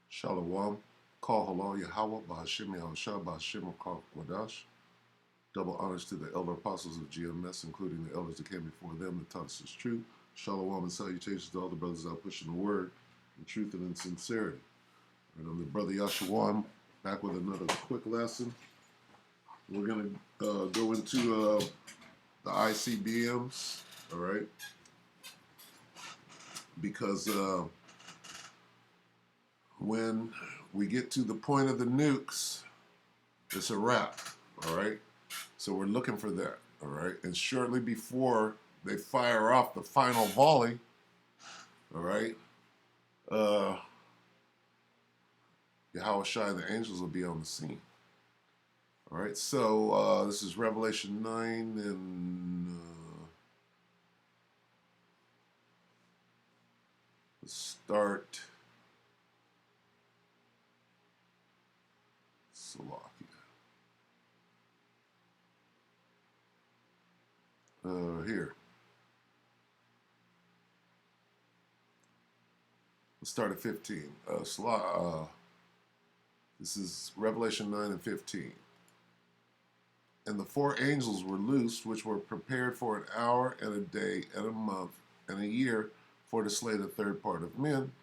Shalom. Call halal Yahweh Bahashim Yahushua Bahashim Wadash. Double honors to the elder apostles of GMS, including the elders that came before them that taught us this truth. Shalom and salutations to all the brothers out pushing the word in truth and in sincerity. And I'm the brother Yahshua, back with another quick lesson. We're going to go into the ICBMs, all right? Because when we get to the point of the nukes, it's a wrap, all right? So we're looking for that, all right? And shortly before they fire off the final volley, all right, Yahweh Shai and the angels will be on the scene. All right, so this is Revelation 9 and let's start Salakia. Here. Let's start at 15. This is Revelation 9 and 15. And the four angels were loosed, which were prepared for an hour and a day and a month and a year for to slay the third part of men.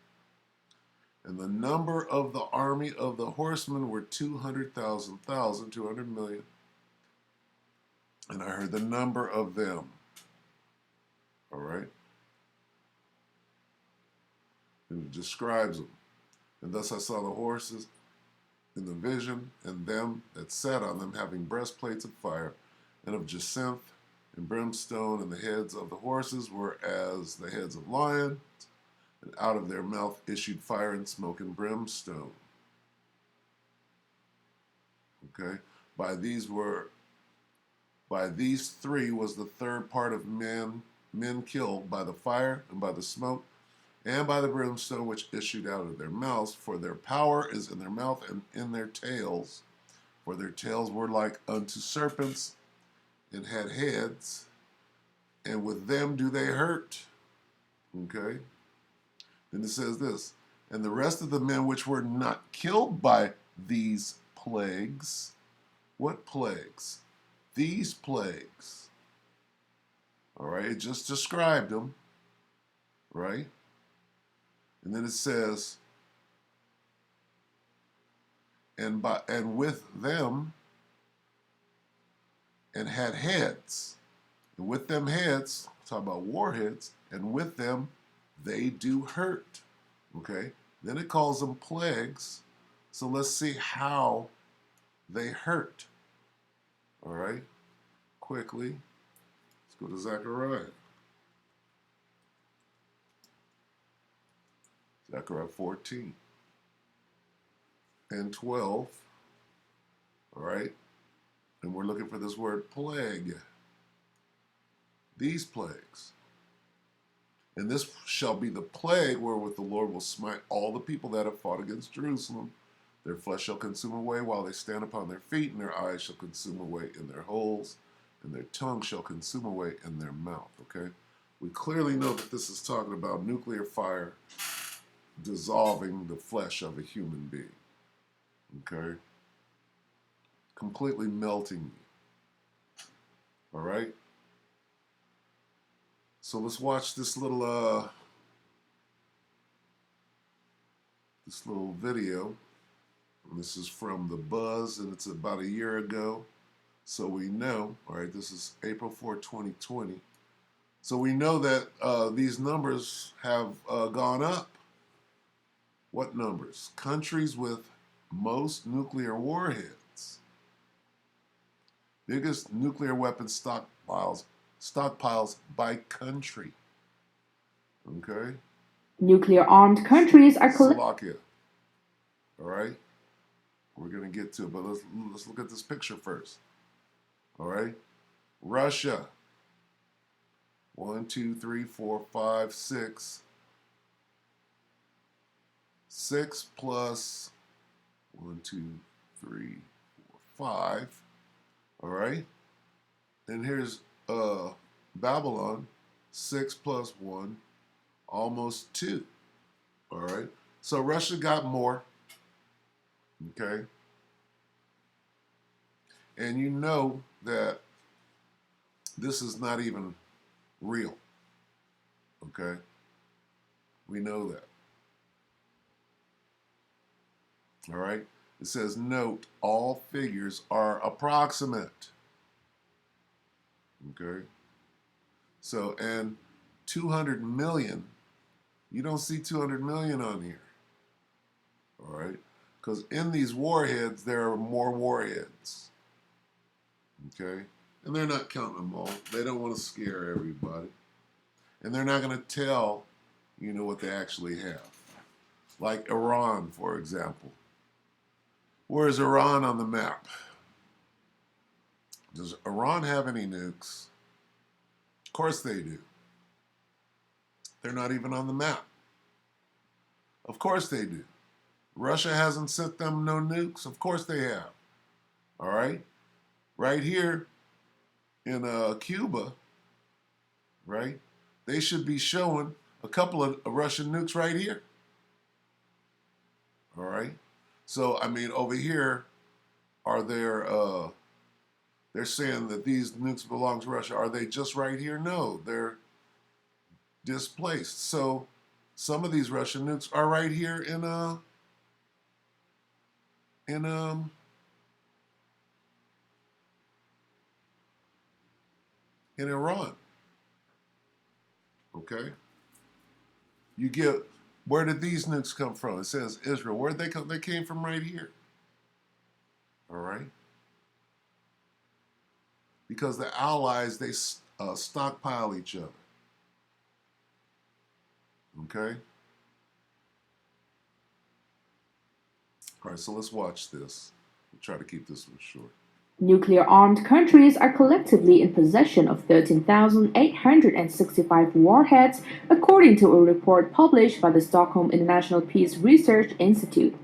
And the number of the army of the horsemen were 200,000, 200 million. And I heard the number of them. All right. And it describes them. And thus I saw the horses in the vision, and them that sat on them having breastplates of fire, and of jacinth and brimstone, and the heads of the horses were as the heads of lions, and out of their mouth issued fire and smoke and brimstone. Okay? By these three was the third part of men killed by the fire and by the smoke and by the brimstone which issued out of their mouths, for their power is in their mouth and in their tails. For their tails were like unto serpents, and had heads, and with them do they hurt. Okay? Then it says this, and the rest of the men which were not killed by these plagues. What plagues? These plagues. All right, it just described them, right? And then it says, and with them, and had heads, and with them heads, talk about warheads, and with them they do hurt. Okay, then it calls them plagues. So let's see how they hurt. All right, quickly, let's go to Zechariah. Zechariah 14 and 12, all right? And we're looking for this word plague. These plagues. And this shall be the plague wherewith the Lord will smite all the people that have fought against Jerusalem. Their flesh shall consume away while they stand upon their feet, and their eyes shall consume away in their holes, and their tongue shall consume away in their mouth, okay? We clearly know that this is talking about nuclear fire dissolving the flesh of a human being. Okay? Completely melting you. All right? So let's watch this little video. And this is from The Buzz, and it's about a year ago. So we know, all right, this is April 4, 2020. So we know that these numbers have gone up. What numbers? Countries with most nuclear warheads. Biggest nuclear weapons stockpiles by country. Okay? Nuclear armed countries are Slovakia. All right? We're going to get to it, but let's look at this picture first. All right? Russia. 1, 2, 3, 4, 5, 6. 6 plus 1, 2, 3, 4, 5. All right. And here's Babylon. 6 plus 1, almost 2. All right. So Russia got more. Okay? And you know that this is not even real. Okay? We know that. All right? It says, note, all figures are approximate. Okay? So, and 200 million, you don't see 200 million on here. All right? Because in these warheads, there are more warheads. Okay? And they're not counting them all. They don't want to scare everybody. And they're not going to tell, what they actually have. Like Iran, for example. Where is Iran on the map? Does Iran have any nukes? Of course they do. They're not even on the map. Of course they do. Russia hasn't sent them no nukes? Of course they have. All right? Right here in Cuba, right? They should be showing a couple of Russian nukes right here. All right? So, over here, are there, they're saying that these nukes belong to Russia. Are they just right here? No, they're displaced. So, some of these Russian nukes are right here in Iran. Okay? You get, where did these nukes come from? It says Israel. Where did they come? They came from right here. All right? Because the Allies, they stockpile each other. Okay? All right, so let's watch this. We'll try to keep this one short. Nuclear-armed countries are collectively in possession of 13,865 warheads, according to a report published by the Stockholm International Peace Research Institute.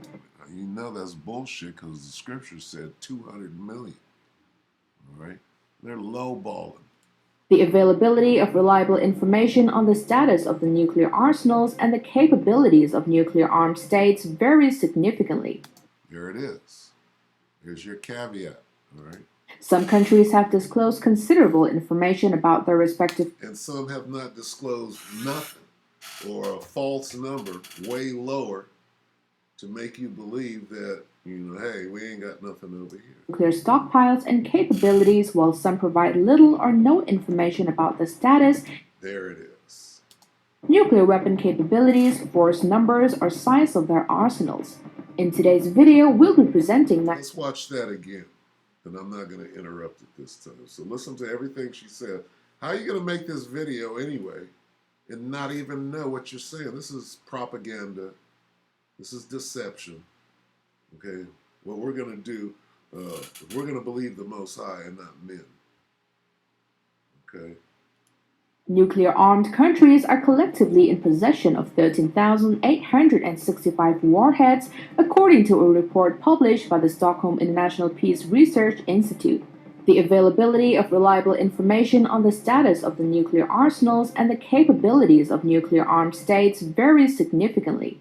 You know that's bullshit because the scripture said 200 million. All right? They're lowballing. The availability of reliable information on the status of the nuclear arsenals and the capabilities of nuclear-armed states varies significantly. There it is. Here's your caveat. All right. Some countries have disclosed considerable information about their respective, and some have not disclosed nothing, or a false number way lower to make you believe that, hey, we ain't got nothing over here. Nuclear stockpiles and capabilities, while some provide little or no information about the status. There it is. Nuclear weapon capabilities, force numbers, or size of their arsenals. In today's video, we'll be presenting that. Let's watch that again. And I'm not going to interrupt it this time. So listen to everything she said. How are you going to make this video anyway and not even know what you're saying? This is propaganda. This is deception. Okay? What we're going to do, we're going to believe the Most High and not men. Okay? Nuclear-armed countries are collectively in possession of 13,865 warheads, according to a report published by the Stockholm International Peace Research Institute. The availability of reliable information on the status of the nuclear arsenals and the capabilities of nuclear-armed states varies significantly.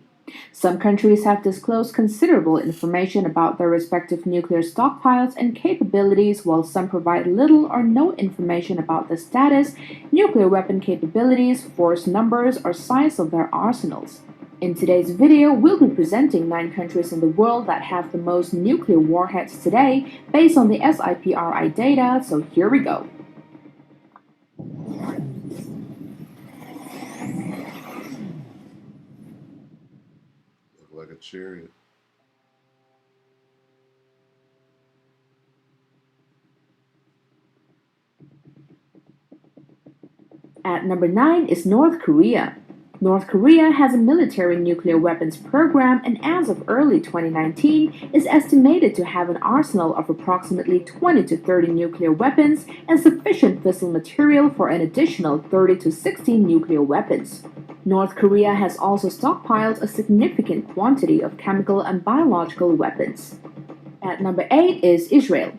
Some countries have disclosed considerable information about their respective nuclear stockpiles and capabilities, while some provide little or no information about the status, nuclear weapon capabilities, force numbers, or size of their arsenals. In today's video, we'll be presenting 9 countries in the world that have the most nuclear warheads today based on the SIPRI data, so here we go. Like a chariot. At number 9 is North Korea. North Korea has a military nuclear weapons program and as of early 2019 is estimated to have an arsenal of approximately 20 to 30 nuclear weapons and sufficient fissile material for an additional 30 to 60 nuclear weapons. North Korea has also stockpiled a significant quantity of chemical and biological weapons. At number 8 is Israel.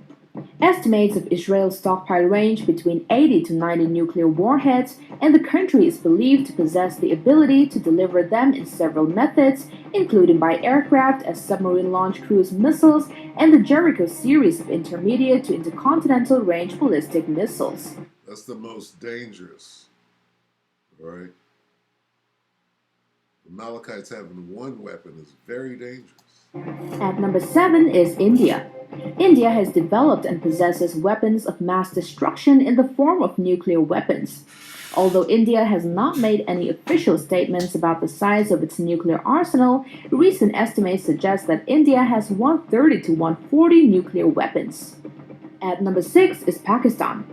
Estimates of Israel's stockpile range between 80 to 90 nuclear warheads, and the country is believed to possess the ability to deliver them in several methods, including by aircraft as submarine-launched cruise missiles and the Jericho series of intermediate to intercontinental range ballistic missiles. That's the most dangerous, all right? The Amalekites having one weapon is very dangerous. At number 7 is India. India has developed and possesses weapons of mass destruction in the form of nuclear weapons. Although India has not made any official statements about the size of its nuclear arsenal, recent estimates suggest that India has 130 to 140 nuclear weapons. At number 6 is Pakistan.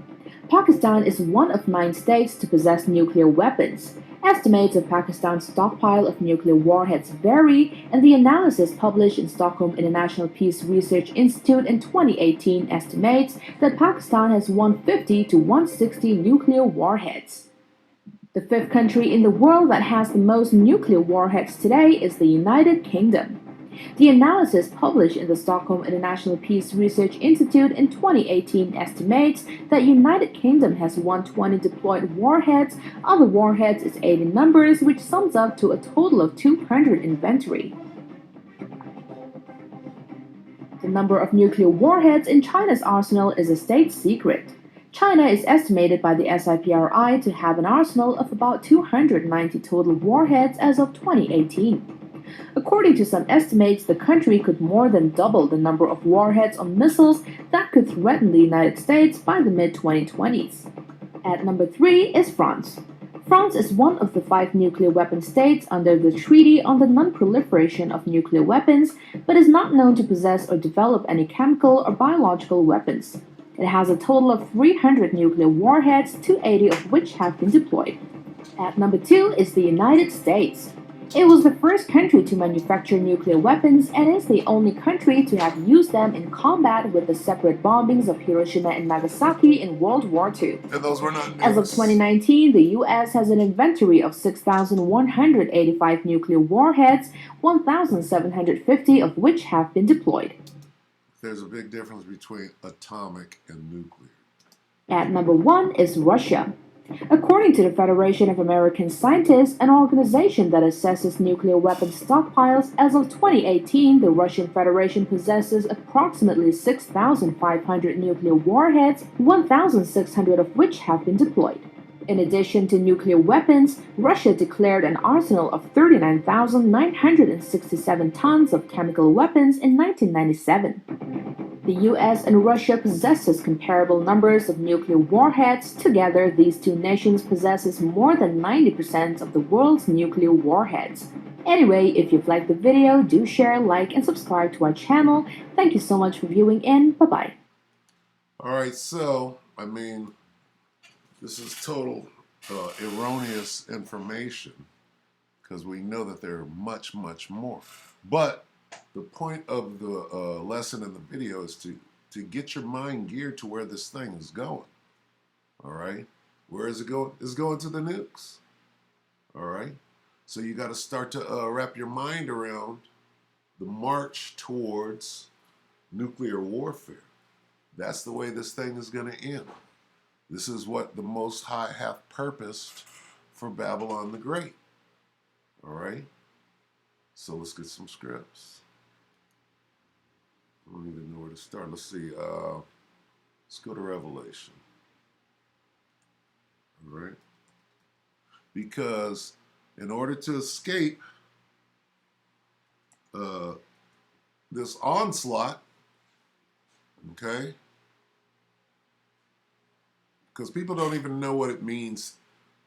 Pakistan is one of 9 states to possess nuclear weapons. Estimates of Pakistan's stockpile of nuclear warheads vary, and the analysis published in Stockholm International Peace Research Institute in 2018 estimates that Pakistan has 150 to 160 nuclear warheads. The fifth country in the world that has the most nuclear warheads today is the United Kingdom. The analysis published in the Stockholm International Peace Research Institute in 2018 estimates that United Kingdom has 120 deployed warheads. Other warheads is 80 numbers, which sums up to a total of 200 inventory. The number of nuclear warheads in China's arsenal is a state secret. China is estimated by the SIPRI to have an arsenal of about 290 total warheads as of 2018. According to some estimates, the country could more than double the number of warheads on missiles that could threaten the United States by the mid-2020s. At number 3 is France. France is one of the 5 nuclear weapon states under the Treaty on the Non-Proliferation of Nuclear Weapons, but is not known to possess or develop any chemical or biological weapons. It has a total of 300 nuclear warheads, 280 of which have been deployed. At number 2 is the United States. It was the first country to manufacture nuclear weapons and is the only country to have used them in combat with the separate bombings of Hiroshima and Nagasaki in World War II. And those were not nukes. As of 2019, the U.S. has an inventory of 6,185 nuclear warheads, 1,750 of which have been deployed. There's a big difference between atomic and nuclear. At number 1 is Russia. According to the Federation of American Scientists, an organization that assesses nuclear weapons stockpiles, as of 2018, the Russian Federation possesses approximately 6,500 nuclear warheads, 1,600 of which have been deployed. In addition to nuclear weapons, Russia declared an arsenal of 39,967 tons of chemical weapons in 1997. The US and Russia possesses comparable numbers of nuclear warheads. Together, these two nations possesses more than 90% of the world's nuclear warheads. Anyway, if you've liked the video, do share, like, and subscribe to our channel. Thank you so much for viewing in. Bye-bye. Alright, so, this is total erroneous information because we know that there are much, much more. But the point of the lesson in the video is to get your mind geared to where this thing is going. All right? Where is it going? It's going to the nukes. All right? So you got to start to wrap your mind around the march towards nuclear warfare. That's the way this thing is going to end. This is what the Most High hath purposed for Babylon the Great. All right? So let's get some scripts. I don't even know where to start. Let's see. Let's go to Revelation. All right? Because in order to escape this onslaught, okay? Because people don't even know what it means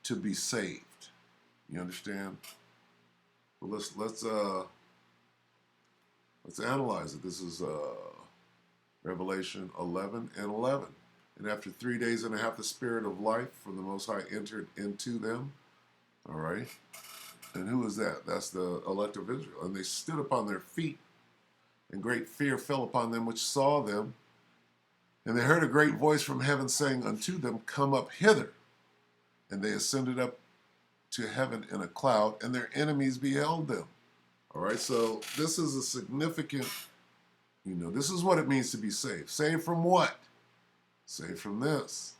to be saved. You understand? Well, let's analyze it. This is Revelation 11 and 11. And after 3 days and a half, the Spirit of life from the Most High entered into them. All right. And who is that? That's the elect of Israel. And they stood upon their feet, and great fear fell upon them which saw them. And they heard a great voice from heaven saying unto them, Come up hither. And they ascended up to heaven in a cloud, and their enemies beheld them. All right, so this is a significant, this is what it means to be saved. Saved from what? Say from this.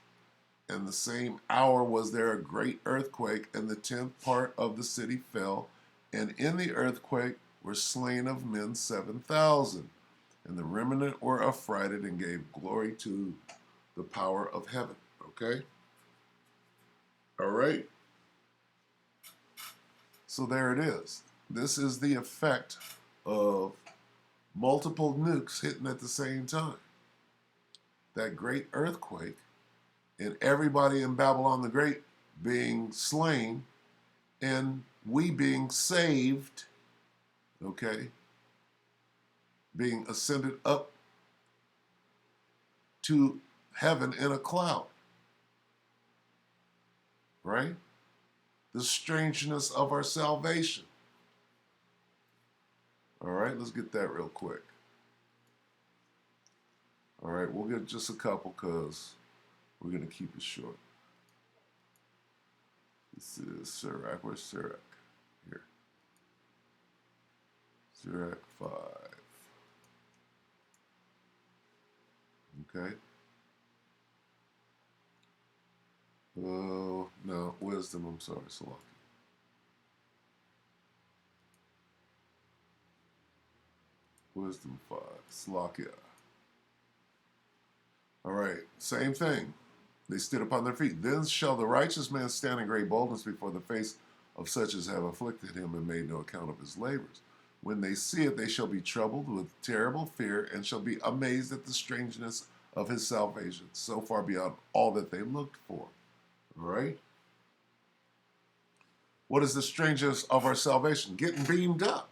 And the same hour was there a great earthquake, and the 10th part of the city fell, and in the earthquake were slain of men 7,000. And the remnant were affrighted and gave glory to the power of heaven. Okay? All right? So there it is. This is the effect of multiple nukes hitting at the same time. That great earthquake, and everybody in Babylon the Great being slain, and we being saved, okay, being ascended up to heaven in a cloud, right? The strangeness of our salvation. All right, let's get that real quick. All right, we'll get just a couple because we're going to keep it short. This is Sirach. Where's Sirach? Here. Sirach 5. Okay. Oh, no, wisdom. I'm sorry, Salaki. Wisdom 5. Slakia. All right, same thing. They stood upon their feet. Then shall the righteous man stand in great boldness before the face of such as have afflicted him and made no account of his labors. When they see it, they shall be troubled with terrible fear and shall be amazed at the strangeness of his salvation, so far beyond all that they looked for. All right? What is the strangeness of our salvation? Getting beamed up.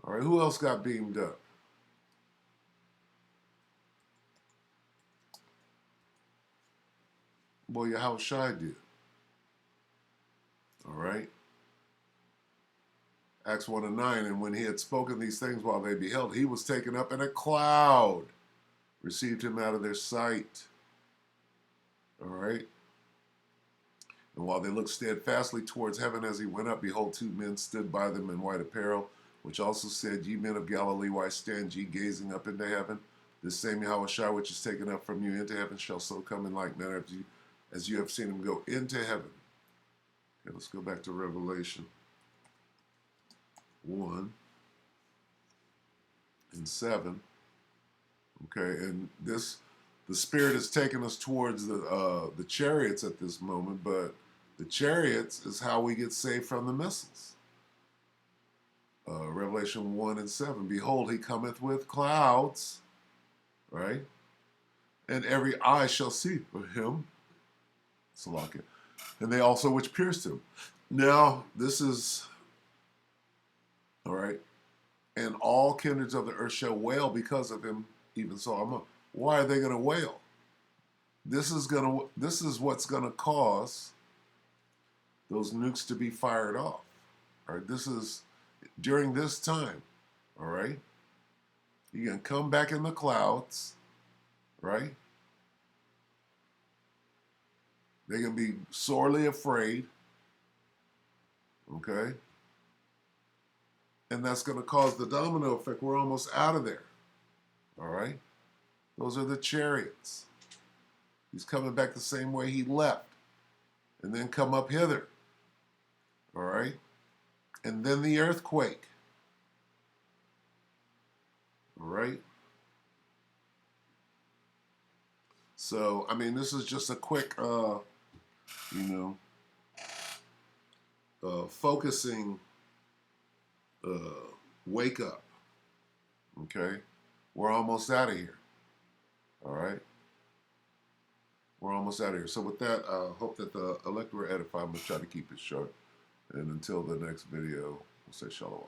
All right, who else got beamed up? Boy, Yahushua did. All right? Acts 1 and 9, and when he had spoken these things while they beheld, he was taken up in a cloud, received him out of their sight. All right? And while they looked steadfastly towards heaven as he went up, behold, two men stood by them in white apparel, which also said, Ye men of Galilee, why stand ye gazing up into heaven? This same Yahushua which is taken up from you into heaven shall so come in like manner as you have seen him go into heaven. Okay, let's go back to Revelation 1 and 7. Okay, and this, the Spirit is taking us towards the chariots at this moment, but the chariots is how we get saved from the missiles. Revelation 1 and 7. Behold, he cometh with clouds, right? And every eye shall see him. Salakia. And they also which pierced him. Now, this is, all right, and all kindreds of the earth shall wail because of him, even so. Why are they going to wail? This is what's going to cause those nukes to be fired off. All right, this is during this time. All right, you can come back in the clouds, right? They're going to be sorely afraid. Okay, and that's going to cause the domino effect. We're almost out of there. All right, those are the chariots. He's coming back the same way he left, and then come up hither. All right, and then the earthquake. All right. So, I mean, this is just a quick, focusing wake up. Okay, we're almost out of here. All right, we're almost out of here. So with that, I hope that the elect were edified. I'm gonna try to keep it short. And until the next video, we'll say shalom.